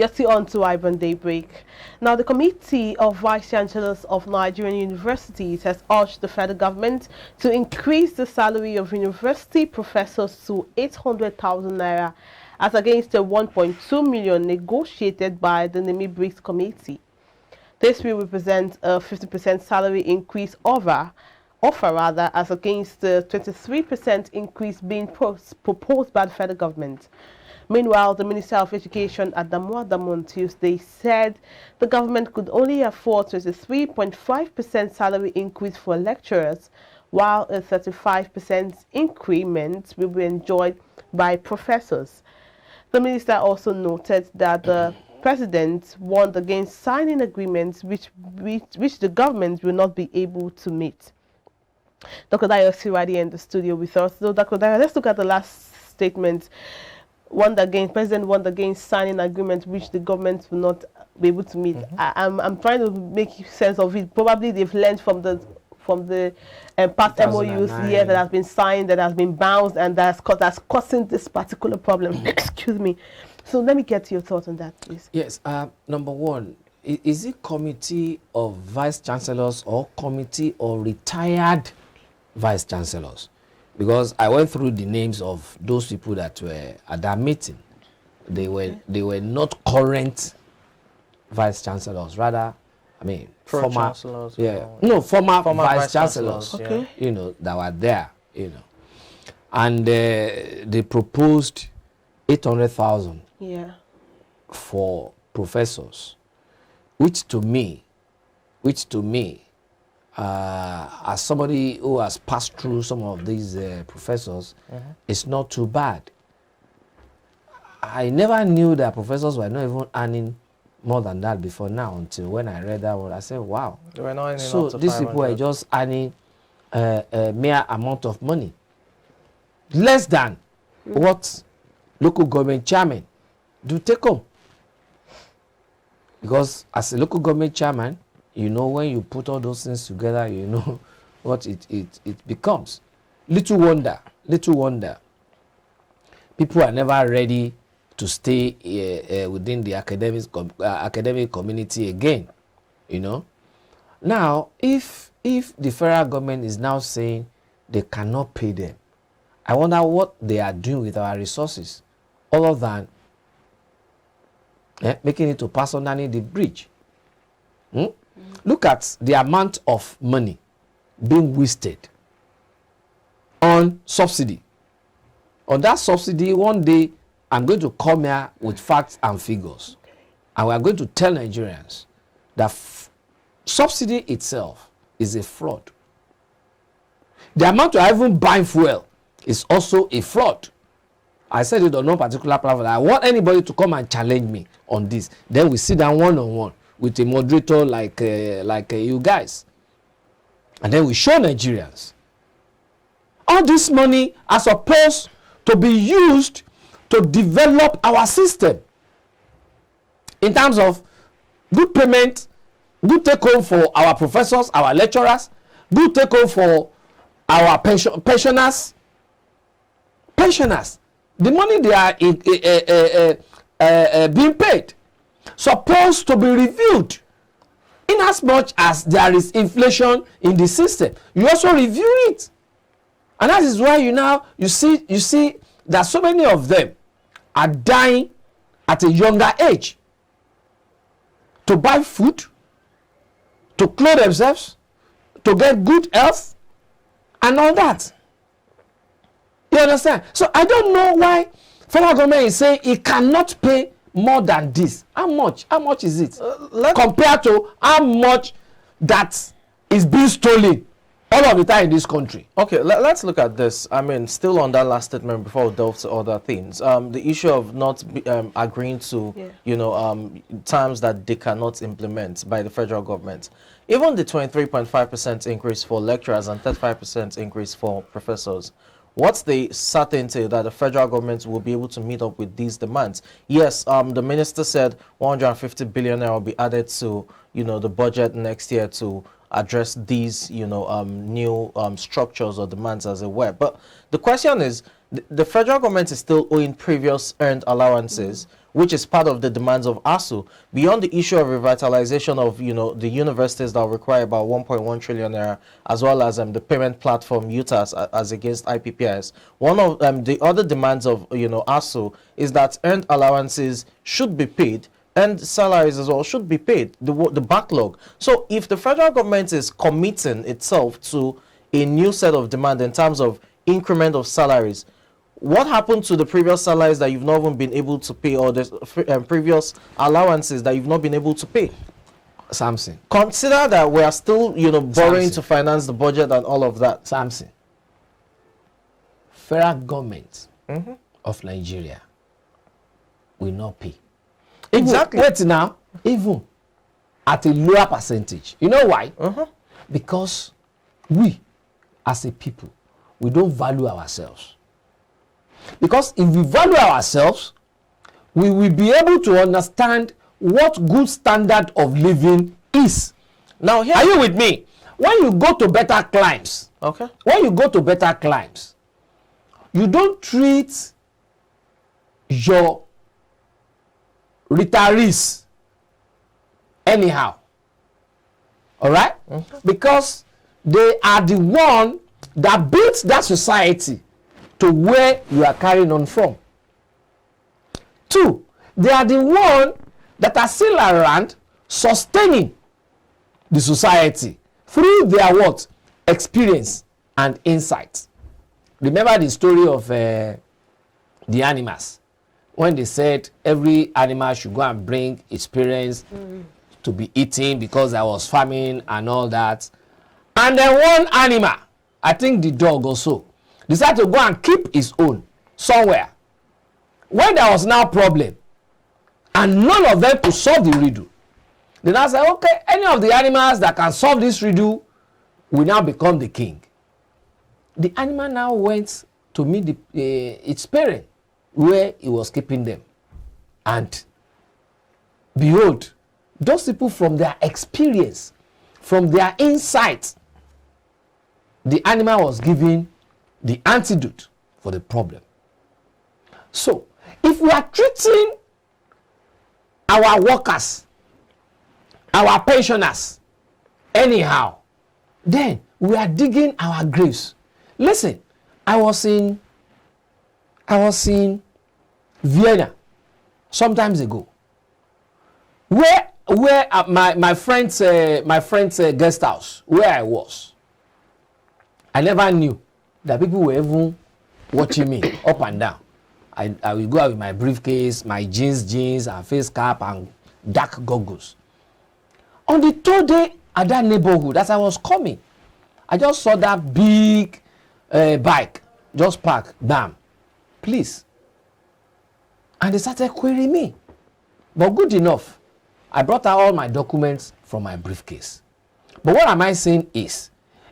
You're still on to IBrand Daybreak. Now, the Committee of Vice Chancellors of Nigerian Universities has urged the federal government to increase the salary of university professors to 800,000 naira as against the 1.2 million negotiated by the NIMI-BRICS Committee. This will represent a 50% salary increase offer as against the 23% increase being proposed by the federal government. Meanwhile, the Minister of Education, Adamu Adamu, on Tuesday said the government could only afford 23.5% salary increase for lecturers, while a 35% increment will be enjoyed by professors. The minister also noted that the president warned against signing agreements which the government will not be able to meet. Dr. Dayo Siradi in the studio with us. So, Dr. Dayo, let's look at the last statement. President warned against signing agreements which the government will not be able to meet. I'm trying to make sense of it. Probably they've learned from the past MOUs here that has been signed, that has been bounced, and that's causing this particular problem. Excuse me. So let me get your thoughts on that, please. Yes. Number one, is it committee of vice chancellors or committee of retired vice chancellors? Because I went through the names of those people that were at that meeting. They were not current vice chancellors, rather, I mean, former vice chancellors, okay, that were there, and they proposed 800,000 for professors, which to me, as somebody who has passed through some of these professors, it's not too bad. I never knew that professors were not even earning more than that before now, until when I read that word. I said, wow. They were not earning so up to these 500. people are just earning a mere amount of money, less than what local government chairman do take home. Because as a local government chairman, when you put all those things together, you know what it becomes. Little wonder, people are never ready to stay within the academic community again, Now, if the federal government is now saying they cannot pay them, I wonder what they are doing with our resources, other than making it to pass underneath the bridge. Look at the amount of money being wasted on subsidy. On that subsidy, one day I'm going to come here with facts and figures, and we are going to tell Nigerians that subsidy itself is a fraud. The amount to even buy fuel is also a fraud. I said it on no particular platform. I want anybody to come and challenge me on this. Then we sit down one-on-one with a moderator like you guys, and then we show Nigerians all this money are supposed to be used to develop our system in terms of good payment, good take home for our professors, our lecturers, good take home for our pensioners. The money they are being paid supposed to be reviewed. In as much as there is inflation in the system, you also review it. And that is why you see that so many of them are dying at a younger age to buy food, to clothe themselves, to get good health, and all that. You understand? So I don't know why federal government is saying it cannot pay more than this. How much? How much is it compared to how much that is being stolen all of the time in this country? Okay, let's look at this. I mean, still on that last statement before we delve to other things. The issue of not agreeing to, terms that they cannot implement by the federal government. Even the 23.5% increase for lecturers and 35% increase for professors. What's the certainty that the federal government will be able to meet up with these demands? Yes, the minister said 150 billion will be added to, the budget next year to address these, new structures or demands, as it were. But the question is, the federal government is still owing previous earned allowances, which is part of the demands of Asuu, beyond the issue of revitalization of, the universities that require about 1.1 trillion naira, as well as the payment platform UTAS as against IPPIS. One of the other demands of, Asuu is that earned allowances should be paid, and salaries as well should be paid, the backlog. So if the federal government is committing itself to a new set of demand in terms of increment of salaries, what happened to the previous salaries that you've not even been able to pay, or the previous allowances that you've not been able to pay? Samson, Consider that we are still, borrowing Samson. to finance the budget and all of that. Samson, federal government of Nigeria will not pay. Exactly. Wait now, even at a lower percentage. You know why? Because we, as a people, we don't value ourselves. Because if we value ourselves, we will be able to understand what good standard of living is. Now, here, are you with me? When you go to better climes, okay, when you go to better climes, you don't treat your retirees anyhow. All right? Because they are the one that built that society to where you are carrying on from. 2, they are the one that are still around sustaining the society through their what? Experience and insight. Remember the story of the animals, when they said every animal should go and bring its parents to be eaten because there was famine and all that. And then one animal, I think the dog also, decided to go and keep his own somewhere. When there was now problem, and none of them could solve the riddle, then I said, okay, any of the animals that can solve this riddle will now become the king. The animal now went to meet its parent where he was keeping them. And behold, those people, from their experience, from their insight, the animal was given the antidote for the problem. So, if we are treating our workers, our pensioners, anyhow, then we are digging our graves. Listen, I was in Vienna sometimes ago, where my friend's guest house, where I was. I never knew that people were even watching me up and down. I will go out with my briefcase, my jeans and face cap and dark goggles. On the 3rd day at that neighborhood, as I was coming, I just saw that big bike just parked, bam, please. And they started querying me. But good enough, I brought out all my documents from my briefcase. But what am I saying is,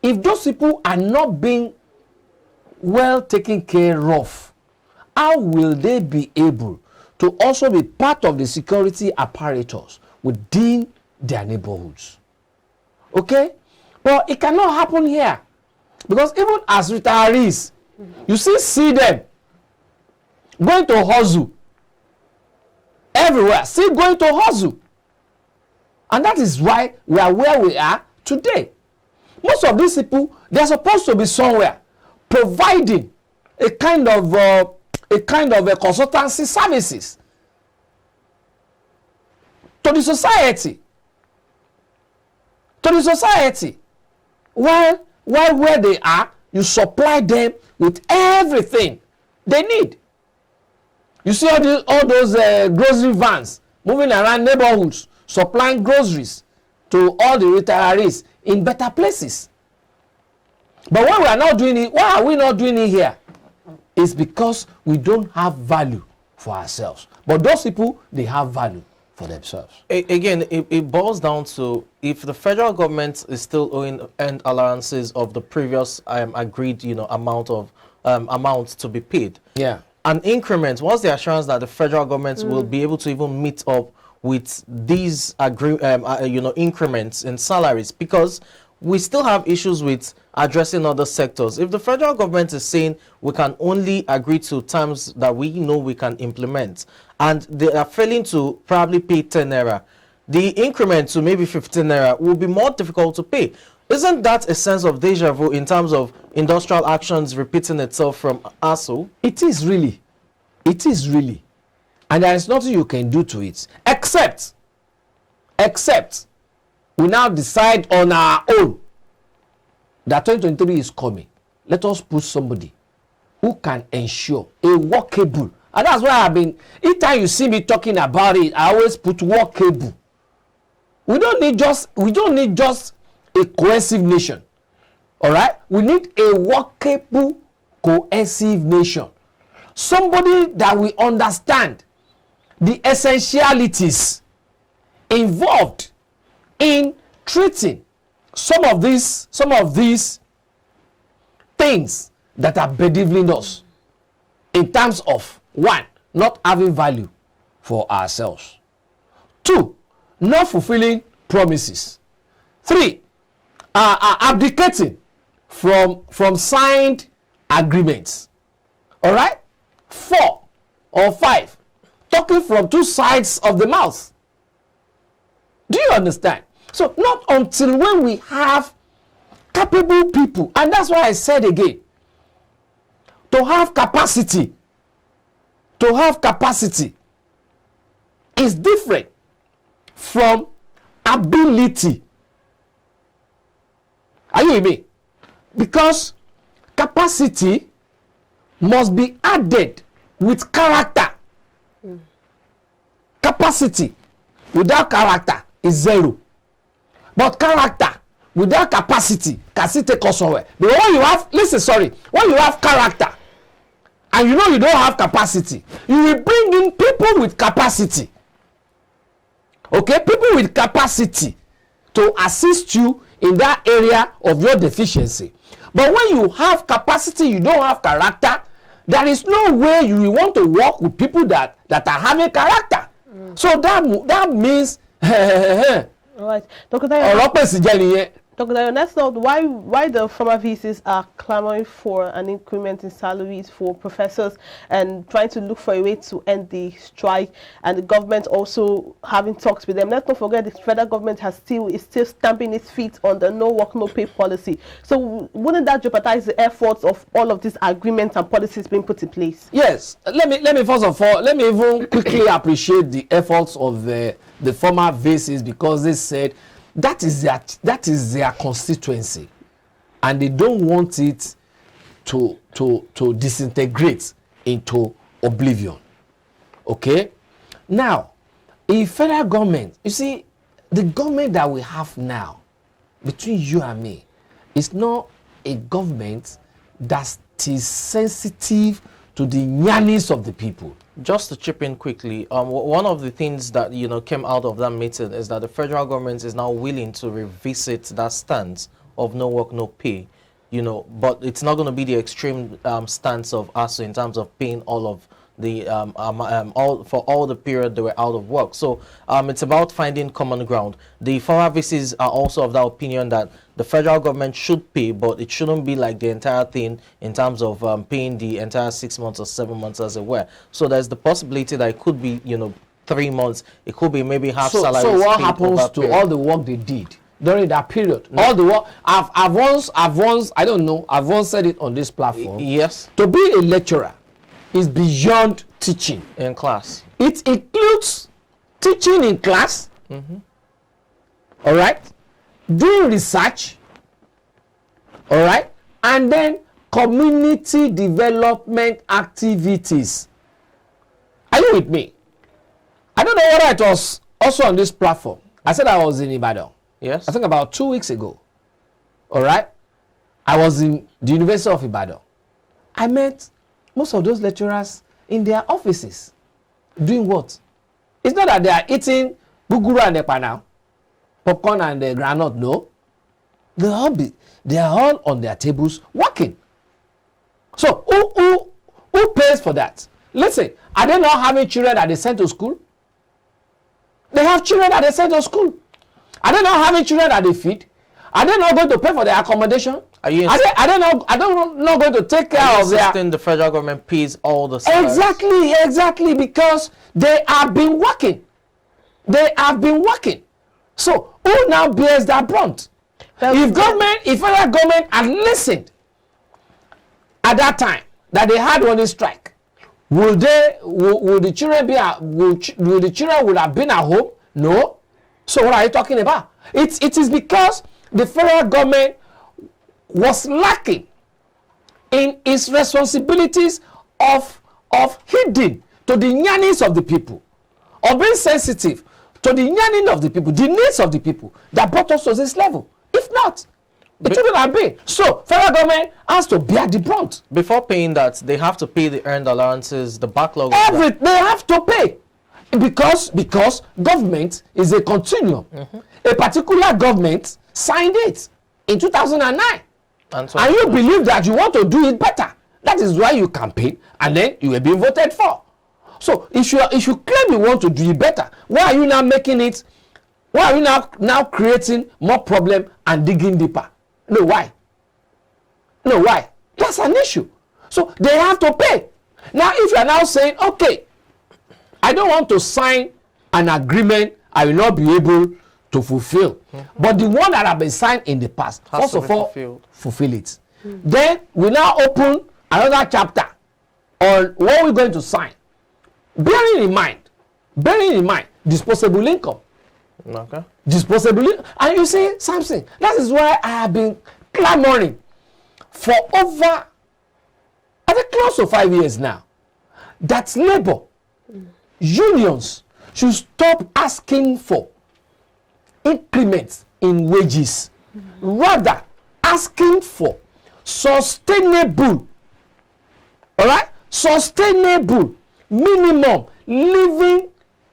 if those people are not being well taken care of, how will they be able to also be part of the security apparatus within their neighborhoods? Okay? But it cannot happen here. Because even as retirees, you still see them going to hustle everywhere, still going to hustle. And that is why we are where we are today. Most of these people, they are supposed to be somewhere providing a kind of a consultancy services to the society. While where they are, you supply them with everything they need. You see all those grocery vans moving around neighborhoods, supplying groceries to all the retirees in better places. But why we are not doing it, why are we not doing it here? It's because we don't have value for ourselves. But those people, they have value for themselves. Again, it boils down to, if the federal government is still owing earned allowances of the previous agreed amount to be paid. Yeah. An increment, what's the assurance that the federal government will be able to even meet up with these increments in salaries? Because we still have issues with addressing other sectors. If the federal government is saying we can only agree to terms that we know we can implement, and they are failing to probably pay 10 naira, the increment to maybe 15 naira will be more difficult to pay. Isn't that a sense of deja vu in terms of industrial actions repeating itself from Asuu? It is really. It is really. And there is nothing you can do to it. Except we now decide on our own that 2023 is coming. Let us put somebody who can ensure a workable. And that's why I've been, each time you see me talking about it, I always put workable. We don't need just a cohesive nation. All right? We need a workable, cohesive nation. Somebody that will understand the essentialities involved in treating some of these things that are bedeviling us in terms of, one, not having value for ourselves, two, not fulfilling promises, three, abdicating from signed agreements, all right, four or five, talking from two sides of the mouth. Do you understand? So not until when we have capable people, and that's why I said again, to have capacity is different from ability. Are you with me? Because capacity must be added with character. Capacity without character is zero. But character without capacity can still take us somewhere. But when you have, when you have character and you know you don't have capacity, you will bring in people with capacity. Okay, people with capacity to assist you in that area of your deficiency. But when you have capacity, you don't have character, there is no way you will want to work with people that are having character. So that means all right, Dr. Dayo, let's know why the former VCs are clamoring for an increment in salaries for professors and trying to look for a way to end the strike, and the government also having talks with them. Let's not forget the federal government is still stamping its feet on the no work no pay policy. So wouldn't that jeopardize the efforts of all of these agreements and policies being put in place? Yes. Let me first of all, let me even quickly appreciate the efforts of the former VCs, because they said that is their constituency, and they don't want it to disintegrate into oblivion. Okay, now if federal government, you see, the government that we have now between you and me is not a government that is sensitive to the yearnings of the people. Just to chip in quickly, one of the things that came out of that meeting is that the federal government is now willing to revisit that stance of no work, no pay. But it's not going to be the extreme stance of Asuu in terms of paying all of the all the period they were out of work. So it's about finding common ground. The former VCs are also of that opinion that the federal government should pay, but it shouldn't be like the entire thing in terms of paying the entire 6 months or 7 months, as it were. So there's the possibility that it could be 3 months. It could be maybe half salary. So what happens to all the work they did during that period? No. All the work I've once said it on this platform. Yes. To be a lecturer is beyond teaching in class. It includes teaching in class. All right, doing research, all right, and then community development activities. Are you with me? I don't know whether it was also on this platform. I said I was in Ibadan. Yes. I think about 2 weeks ago. All right, I was in the University of Ibadan. I met most of those lecturers in their offices. Doing what? It's not that they are eating guguru and epa now, popcorn and the granite. No, they are all on their tables working. So who pays for that? Listen, are they not having children that they send to school? They have children that they send to school. Are they not having children that they feed? Are they not going to pay for their accommodation? Are you are they not going to take care of their... the federal government pays all the salaries? Exactly, because they have been working. So who now bears that brunt? If federal government had listened at that time that they had on a strike, would the children would have been at home? No. So what are you talking about? It is because the federal government was lacking in its responsibilities of heeding to the yearnings of the people, of being sensitive to the yearning of the people, the needs of the people that brought us to this level. If not, it wouldn't have been. So federal government has to bear the brunt. Before paying that, they have to pay the earned allowances, the backlog. They have to pay. Because government is a continuum. A particular government signed it in 2009. And you believe that you want to do it better. That is why you campaign and then you were being voted for. So if you claim you want to do it better, why are you now making it? Why are you now creating more problem and digging deeper? No, why? That's an issue. So they have to pay. Now if you are now saying, okay, I don't want to sign an agreement I will not be able to fulfill. But the one that have been signed in the past, first of all, fulfill it. Then we now open another chapter on what we're going to sign. Bearing in mind, disposable income. Okay. Disposable income. And you see, something. That is why I have been clamoring for over, I think, close to 5 years now, that labor unions should stop asking for increments in wages, rather asking for sustainable minimum living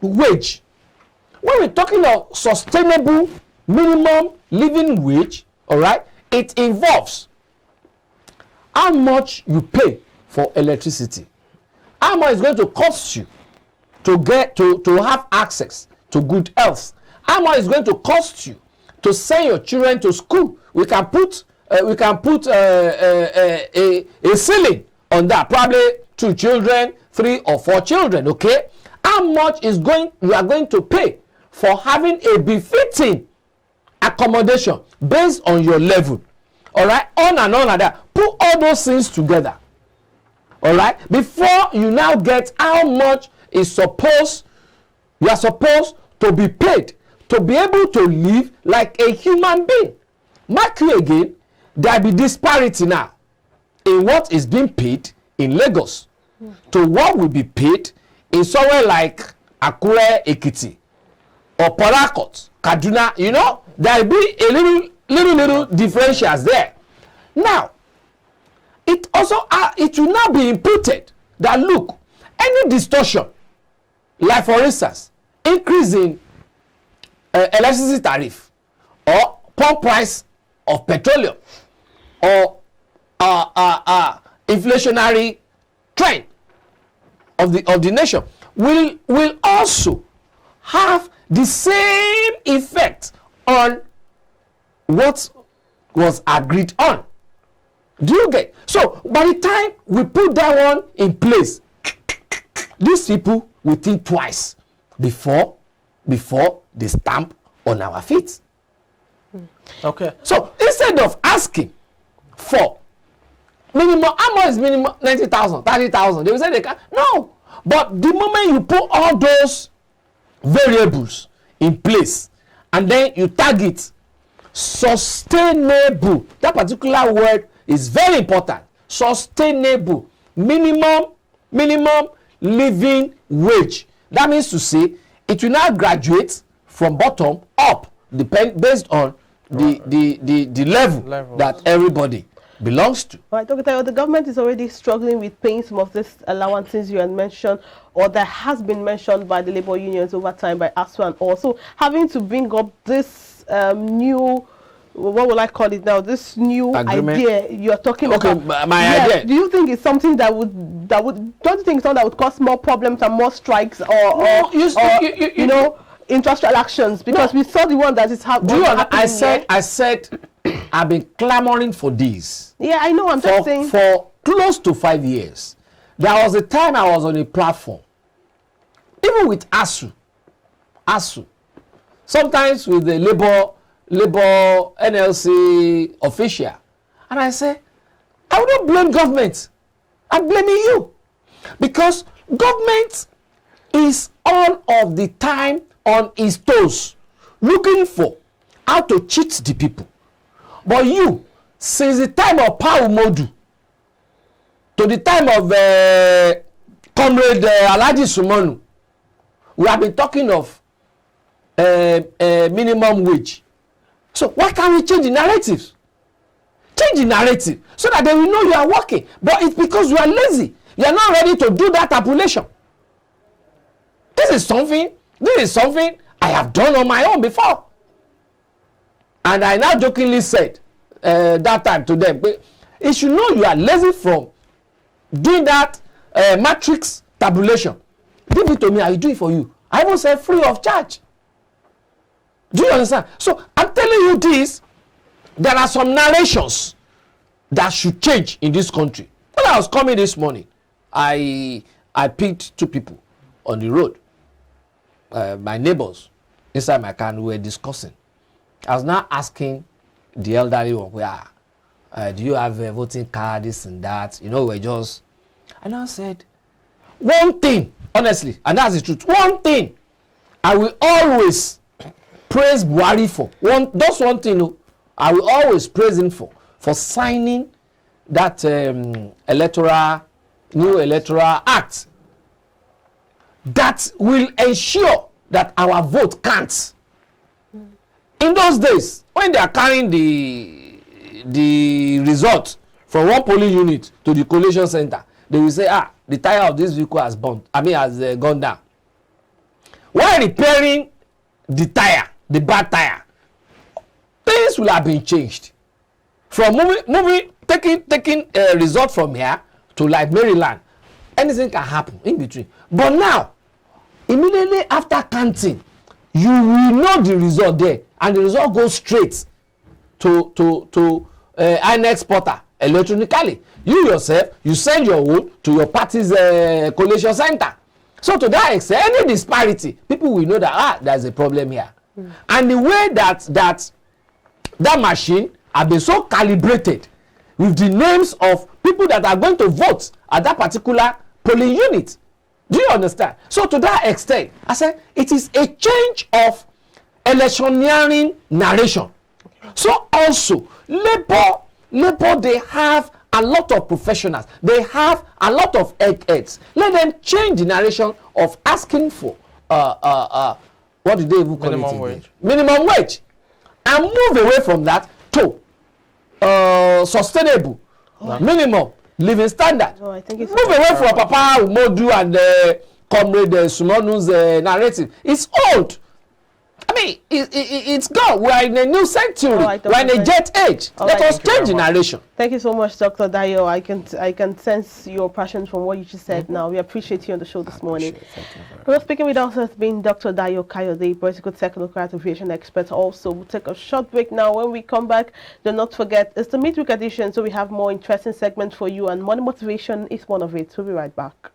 wage. When we're talking of sustainable minimum living wage, it involves how much you pay for electricity, how much it's going to cost you to get to have access to good health, how much it's going to cost you to send your children to school. We can put a ceiling on that, probably 2 children, 3 or 4 children. Okay, how much is you are going to pay for having a befitting accommodation based on your level? On and on like that. Put all those things together. Before you now get how much you are supposed to be paid to be able to live like a human being. Mark you again, there will be disparity now in what is being paid in Lagos to what will be paid in somewhere like Akure, Ekiti, or Port Harcourt, Kaduna. There will be a little differentials there. Now, it will now be imputed that, look, any distortion, like for instance, increase in electricity tariff, or pump price of petroleum, or inflationary trend of the nation will also have the same effect on what was agreed on. Do you get? So by the time we put that one in place, these people will think twice before they stamp on our feet. Okay. So instead of asking for minimum, how much is minimum? 90,000, 30,000. They will say they can. No. But the moment you put all those variables in place and then you target sustainable, that particular word is very important. Sustainable minimum living wage. That means to say it will now graduate from bottom up, based on the level that everybody belongs to. Right, Dr. Tayo, the government is already struggling with paying some of these allowances you had mentioned, or that has been mentioned by the labor unions over time, by Asuu, and also having to bring up this new, what will I call it now, this new agreement idea you're talking about. Okay, my idea. Do you think it's something don't you think it's something that would cause more problems and more strikes, or industrial actions, because we saw the one that is Do you happening. I said, I've been clamoring for this. Yeah, I know. I'm just saying. For close to 5 years. There was a time I was on a platform, even with Asuu, sometimes with the labor NLC official, and I say, I would not blame government. I'm blaming you, because government is all of the time on its toes, looking for how to cheat the people. But you, since the time of Pau Modu to the time of Comrade Alhaji Sumonu, we have been talking of minimum wage. So why can't we change the narratives? Change the narrative so that they will know you are working. But it's because you are lazy. You are not ready to do that tabulation. This is something I have done on my own before. And I now jokingly said that time to them, you should know you are lazy from doing that matrix tabulation. Give it to me, I will do it for you. I will say free of charge. Do you understand? So I'm telling you this, there are some narrations that should change in this country. When I was coming this morning, I picked two people on the road, my neighbors inside my car, and we were discussing. I was now asking the elderly one, do you have a voting card, this and that? You know, we're just... And I said, one thing, honestly, and that's the truth, one thing I will always praise Buhari for. That's one thing I will always praise him for signing that new electoral act that will ensure that our vote counts. In those days, when they are carrying the result from one polling unit to the collation center, they will say, the tire of this vehicle has gone down. While repairing the tire, the bad tire, things will have been changed. From taking a result from here to like Maryland, anything can happen in between. But now, immediately after counting, you will know the result there, and the result goes straight to INEX portal electronically. You yourself, you send your own to your party's collation center. So to that extent, any disparity, people will know that there's a problem here. And the way that machine have been so calibrated with the names of people that are going to vote at that particular polling unit. Do you understand? So to that extent, I said it is a change of electioneering narration. So also, labor, they have a lot of professionals. They have a lot of eggheads. Let them change the narration of asking for what do they even call minimum it? Wage. Minimum wage. And move away from that to sustainable minimum living standard. I think it's move away from Papa Umodu and Comrade Sumonu's narrative. It's old. I mean, it's gone. We are in a new century. We are in a jet age. Let us change the narration. Thank you so much, Dr. Dayo. I can sense your passion from what you just said now. We appreciate you on the show this morning. We're speaking with us has been Dr. Dayo Kayode, political technocrat, aviation expert. Also, we'll take a short break now. When we come back, do not forget, it's the midweek edition, so we have more interesting segments for you, and money motivation is one of it. We'll be right back.